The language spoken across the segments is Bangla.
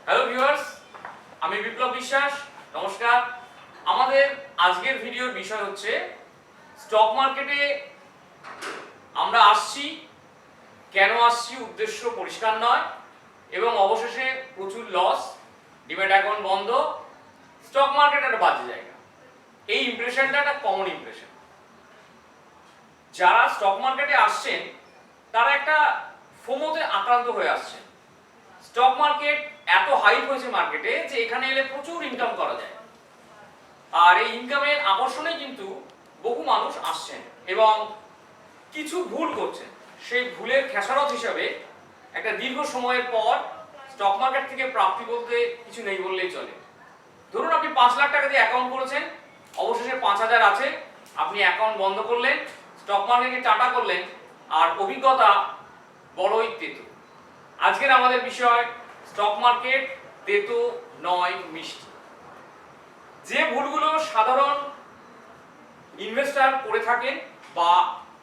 হ্যালো ভিউয়ার্স, আমি বিপ্লব বিশ্বাস। নমস্কার। আমাদের আজকের ভিডিওর বিষয় হচ্ছে স্টক মার্কেটে আমরা আসছি, কেন আসছি, উদ্দেশ্য পরিষ্কার নয় এবং অবশেষে প্রচুর লস, ডিম্যাট অ্যাকাউন্ট বন্ধ, স্টক মার্কেট একটা বাজে জায়গা। এই ইমপ্রেশনটা একটা কমন ইমপ্রেশন। যারা স্টক মার্কেটে আসছেন তারা একটা ফোমোতে আক্রান্ত হয়ে আসছেন। স্টক মার্কেট এত হাইপ হয়েছে মার্কেটে যে এখানে এলে প্রচুর ইনকাম করা যায়, আর এই ইনকামের আকর্ষণে কিন্তু বহু মানুষ আসছেন এবং কিছু ভুল করছেন। সেই ভুলের খেসারত হিসাবে একটা দীর্ঘ সময়ের পর স্টক মার্কেট থেকে প্রাপ্তি বলতে কিছু নেই বললেই চলে। ধরুন আপনি 5 লাখ টাকা দিয়ে অ্যাকাউন্ট করেছেন, অবশেষে 5,000 আছে, আপনি অ্যাকাউন্ট বন্ধ করলেন, স্টক মার্কেটে টাটা করলেন, আর অভিজ্ঞতা বড়ই তেতো। আজকের আমাদের বিষয় স্টক মার্কেট তেতো নয় মিষ্টি। যে ভুলগুলো সাধারণ ইনভেস্টর করে থাকেন বা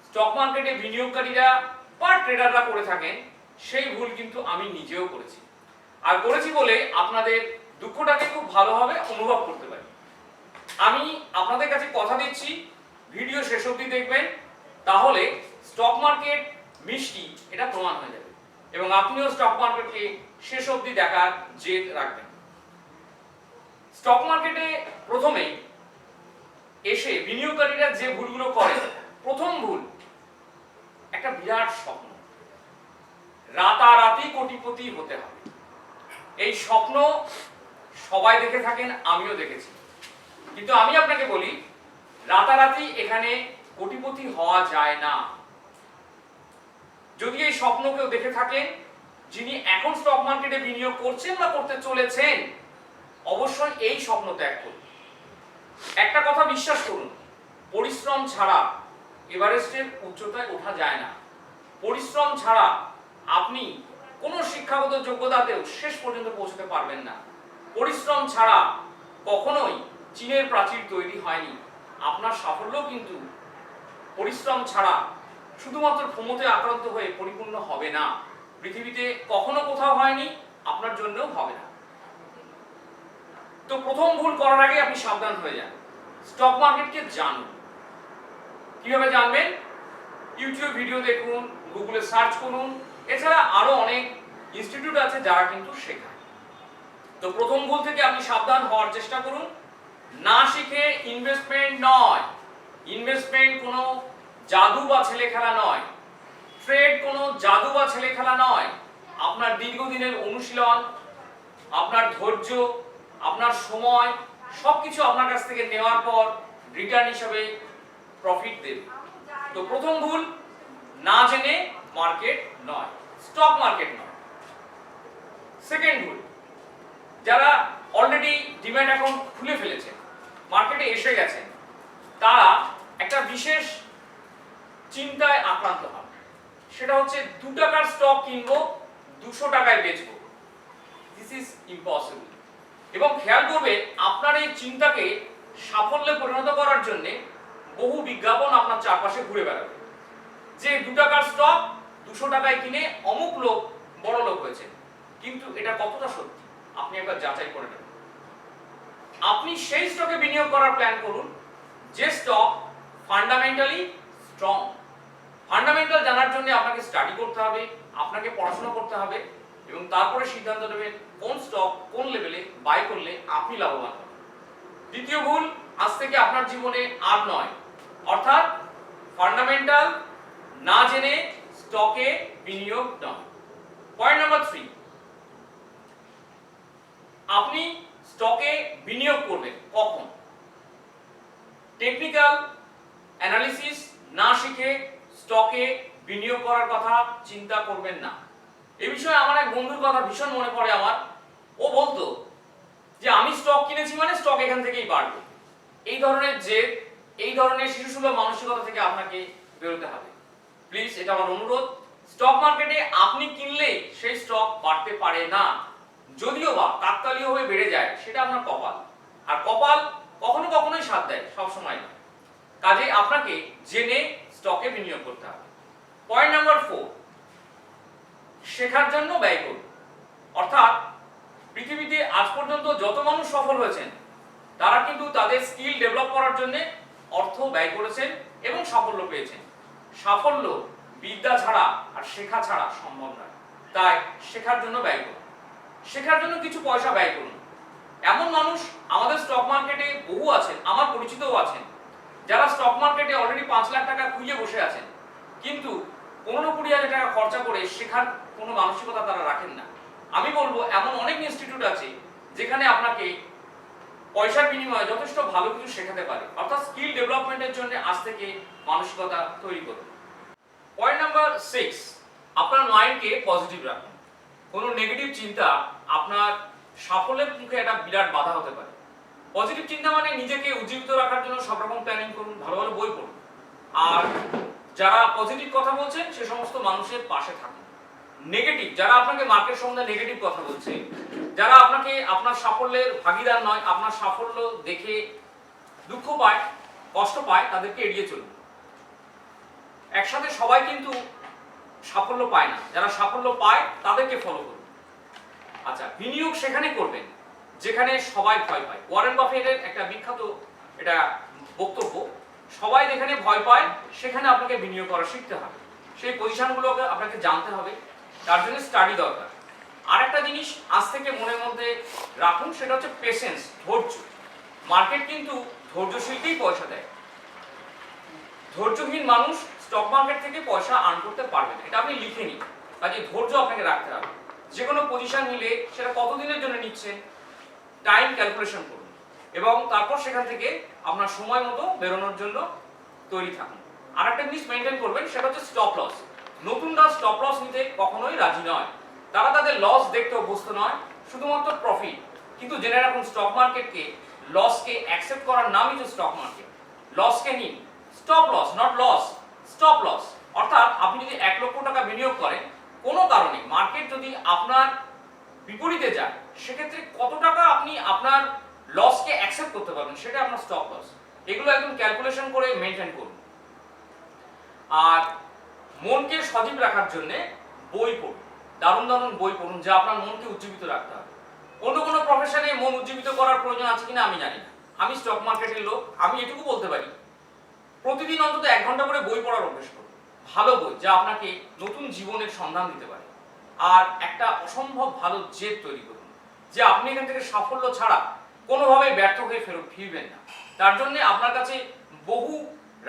স্টক মার্কেটে বিনিয়োগকারীরা বা ট্রেডাররা করে থাকেন, সেই ভুল কিন্তু আমি নিজেও করেছি, আর করেছি বলে আপনাদের দুঃখটাকে খুব ভালোভাবে অনুভব করতে পারি। আমি আপনাদের কাছে কথা দিচ্ছি, ভিডিও শেষ অবধি দেখবেন, তাহলে স্টক মার্কেট মিষ্টি এটা প্রমাণ হয়ে যাবে এবং আপনিও স্টক মার্কেটকে শেষ অবধি দেখার জেদ রাখবেন। স্টক মার্কেটে প্রথমে এসে বিনিয়োগকারীরা যে ভুলগুলো করে, প্রথম ভুল একটা বিরাট স্বপ্ন, রাতারাতি কোটিপতি হতে হবে। এই স্বপ্ন সবাই দেখে থাকেন, আমিও দেখেছি, কিন্তু আমি আপনাকে বলি রাতারাতি এখানে কোটিপতি হওয়া যায় না। যদি এই স্বপ্ন কেউ দেখে থাকেন, যিনি এখন স্টক মার্কেটে বিনিয়োগ করছেন বা করতে চলেছেন, অবশ্যই এই স্বপ্ন ত্যাগ করুন। একটা কথা বিশ্বাস করুন, পরিশ্রম ছাড়া এভারেস্টের উচ্চতায় ওঠা যায় না। পরিশ্রম ছাড়া আপনি কোনো শিক্ষাগত যোগ্যতাতেও শেষ পর্যন্ত পৌঁছতে পারবেন না। পরিশ্রম ছাড়া কখনোই চীনের প্রাচীর তৈরি হয়নি। আপনার সাফল্য কিন্তু পরিশ্রম ছাড়া শুধুমাত্র ফোমোতে আক্রান্ত হয়ে পরিপূর্ণ হবে না। পৃথিবীতে কখনো কোথাও হয়নি, আপনার জন্যও হবে না। তো প্রথম ভুল করার আগে আপনি সাবধান হয়ে যান, স্টক মার্কেটকে জানুন। কিভাবে জানবেন? ইউটিউব ভিডিও দেখুন, গুগলে সার্চ করুন, এছাড়া আরো অনেক ইনস্টিটিউট আছে যারা কিন্তু শেখায়। তো প্রথম ভুল থেকে আপনি সাবধান হওয়ার চেষ্টা করুন। না শিখে ইনভেস্টমেন্ট নয়, ইনভেস্টমেন্ট কোনো জাদু বা ছেলে খেলা নয়, ট্রেড কোনো জাদু বা ছেলে খেলা নয়। আপনার দীর্ঘদিনের অনুশীলন, আপনার ধৈর্য, আপনার সময় সবকিছু আপনার কাছ থেকে নেওয়ার পর রিটার্ন হিসেবে প্রফিট দেবে। তো প্রথম ভুল, না জেনে মার্কেট নয়, স্টক মার্কেট নয়। সেকেন্ড ভুল, যারা অলরেডি ডিম্যাট অ্যাকাউন্ট খুলে ফেলেছেন, মার্কেটে এসে গেছেন, তারা একটা বিশেষ চিন্তায় আক্রান্ত হয়। সেটা হচ্ছে 2 টাকার স্টক কিনবো, 200 টাকায় বেচবো। This is impossible. এবং খেয়াল করবেন, আপনার এই চিন্তাকে সাফল্যে পরিণত করার জন্য বহু বিজ্ঞাপন আপনার চারপাশে ঘুরে বেড়াবে যে 2 টাকার স্টক 200 টাকায় কিনে অমুক লোক বড় লোক হয়েছে। কিন্তু এটা কতটা সত্যি আপনি একবার যাচাই করে নেবেন। আপনি সেই স্টকে বিনিয়োগ করার প্ল্যান করুন যে স্টক ফান্ডামেন্টালি স্ট্রং। ফান্ডামেন্টাল জানার জন্য আপনাকে স্টাডি করতে হবে, আপনাকে পড়াশোনা করতে হবে এবং তারপরে সিদ্ধান্ত নেবেন কোন স্টক কোন লেভেলে বাই করলে আপনি লাভবান হবেন। দ্বিতীয় ভুল আজ থেকে আপনার জীবনে আর নয়, অর্থাৎ ফান্ডামেন্টাল না জেনে স্টকে বিনিয়োগ নয়। পয়েন্ট নাম্বার 3, আপনি স্টকে বিনিয়োগ করবেন কখন? টেকনিক্যাল অ্যানালিসিস না শিখে স্টকে বিনিয়োগ করার কথা চিন্তা করবেন না। এই বিষয়ে আমার এক বন্ধুর কথা ভীষণ মনে পড়ে আমার। ও বলতো যে আমি স্টক কিনেছি মানে স্টক এখান থেকেই বাড়বে। এই ধরনের জেদ, এই ধরনের শিশুসুলভ মানসিকতা থেকে আপনাকে বেরোতে হবে। প্লিজ, এটা আমার অনুরোধ। স্টক মার্কেটে আপনি কিনলে সেই স্টক বাড়তে পারে না, যদিও বা কাকতালীয় হয়ে বেড়ে যায়, সেটা আপনার কপাল। আর কপাল কখনো কখনোই সাথ দেয়, সবসময় না। কাজে আপনাকে জেনে স্টকে বিনিয়োগ করতে হবে। পয়েন্ট নাম্বার 4, শেখার জন্য ব্যয় করুন। অর্থাৎ পৃথিবী পর্যন্ত যত মানুষ সফল হয়েছেন তারা কিন্তু তাদের স্কিল ডেভেলপ করার জন্য অর্থ ব্যয় করেছেন এবং সাফল্য পেয়েছেন। সাফল্য বিদ্যা ছাড়া আর শেখা ছাড়া সম্ভব নয়, তাই শেখার জন্য ব্যয় করুন, শেখার জন্য কিছু পয়সা ব্যয় করুন। এমন মানুষ আমাদের স্টক মার্কেটে বহু আছেন, আমার পরিচিতও আছেন, যারা স্টক মার্কেটে অলরেডি 5 লাখ টাকা খুইয়ে বসে আছেন, কিন্তু 15-20 হাজার টাকা খরচা করে শেখার কোনো মানসিকতা তারা রাখেন না। আমি বলবো এমন অনেক ইনস্টিটিউট আছে যেখানে আপনাকে পয়সার বিনিময়ে যথেষ্ট ভালো কিছু শেখাতে পারে, অর্থাৎ স্কিল ডেভেলপমেন্টের জন্য আজ থেকে মানসিকতা তৈরি করুন। পয়েন্ট নাম্বার 6, আপনার মাইন্ডকে পজিটিভ রাখুন। কোনো নেগেটিভ চিন্তা আপনার সাফল্যের মুখে একটা বিরাট বাধা হতে পারে। পজিটিভ চিন্তা মানে নিজেকে উজ্জীবিত রাখার জন্য সব রকম প্ল্যানিং করুন, ভালো ভালো বই পড়ুন, আর যারা পজিটিভ কথা বলছেন সে সমস্ত মানুষের পাশে থাকুন। নেগেটিভ যারা আপনাকে মার্কেট সম্বন্ধে নেগেটিভ কথা বলছে, যারা আপনাকে আপনার সাফল্যের ভাগিদার নয়, আপনার সাফল্য দেখে দুঃখ পায়, কষ্ট পায়, তাদেরকে এড়িয়ে চলুন। একসাথে সবাই কিন্তু সাফল্য পায় না, যারা সাফল্য পায় তাদেরকে ফলো করুন। আচ্ছা, বিনিয়োগ সেখানে করবেন যেখানে সবাই ভয় পায়। ওয়ারেন বাফেটের একটা বিখ্যাত এটা বক্তব্য, সবাই যেখানে ভয় পায় সেখানে আপনাকে বিনিয়োগ করা শিখতে হবে, সেই পজিশনগুলোকে আপনাকে জানতে হবে, তার জন্য স্টাডি দরকার। আর একটা জিনিস আজ থেকে মনের মধ্যে রাখুন, সেটা হচ্ছে পেশেন্স, ধৈর্য। মার্কেট কিন্তু ধৈর্যশীলকেই পয়সা দেয়। ধৈর্যহীন মানুষ স্টক মার্কেট থেকে পয়সা আর্ন করতে পারবে না, এটা আপনি লিখে নিন। কাজে ধৈর্য আপনাকে রাখতে হবে। যে কোনো পজিশন নিলে সেটা কতদিনের জন্য নিচ্ছেন টাইম ক্যালকুলেশন করুন এবং তারপর সেখান থেকে আপনার সময় মতো বেরোনোর জন্য তৈরি থাকুন। আর একটা জিনিস মেনটেন করবেন, সেটা হচ্ছে স্টপ লস। নতুনরা স্টপ লস নিতে কখনোই রাজি নয়, তারা তাদের লস দেখতে অভ্যস্ত নয়, শুধুমাত্র প্রফিট। কিন্তু জেনে রাখুন, স্টক মার্কেটকে লসকে অ্যাকসেপ্ট করার নামই হচ্ছে স্টক মার্কেট। লসকে নিন, stop loss, not loss, stop loss. অর্থাৎ আপনি যদি 1 লক্ষ টাকা বিনিয়োগ করেন, কোনো কারণে মার্কেট যদি আপনার বিপরীতে যায়, সেক্ষেত্রে কত টাকা আপনি আপনার লসকে অ্যাকসেপ্ট করতে পারবেন, সেটা আপনার স্টপ লস। এগুলো একদম ক্যালকুলেশন করে মেনটেন করুন। আর মনকে সজীব রাখার জন্য বই পড়ুন, দারুণ দারুণ বই পড়ুন, যা আপনার মনকে উজ্জীবিত রাখতে হবে। অন্য কোনো প্রফেশনে মন উজ্জীবিত করার প্রয়োজন আছে কিনা আমি জানি না, আমি স্টক মার্কেটের লোক, আমি এটুকু বলতে পারি প্রতিদিন অন্তত 1 ঘন্টা করে বই পড়ার অভ্যাস করুন, ভালো বই যা আপনাকে নতুন জীবনের সন্ধান দিতে পারে। আর একটা অসম্ভব ভালো জেদ তৈরি করুন যে আপনি এখান থেকে সাফল্য ছাড়া কোনোভাবেই ব্যর্থ হয়ে ফিরবেন না। তার জন্য আপনার কাছে বহু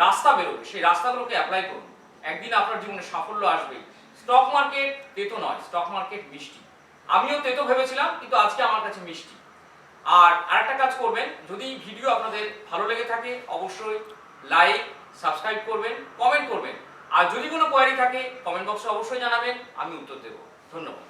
রাস্তা বেরোবে, সেই রাস্তাগুলোকে অ্যাপ্লাই করুন, একদিন আপনার জীবনে সাফল্য আসবে। স্টক মার্কেট তেতো নয়, স্টক মার্কেট মিষ্টি। আমিও তেতো ভেবেছিলাম, কিন্তু আজকে আমার কাছে মিষ্টি। আর আরেকটা কাজ করবেন, যদি ভিডিও আপনাদের ভালো লেগে থাকে অবশ্যই লাইক, সাবস্ক্রাইব করবেন, কমেন্ট করবেন। আর যদি কোনো কোয়ারি থাকে কমেন্ট বক্সে অবশ্যই জানাবেন, আমি উত্তর দেব। ধন্যবাদ।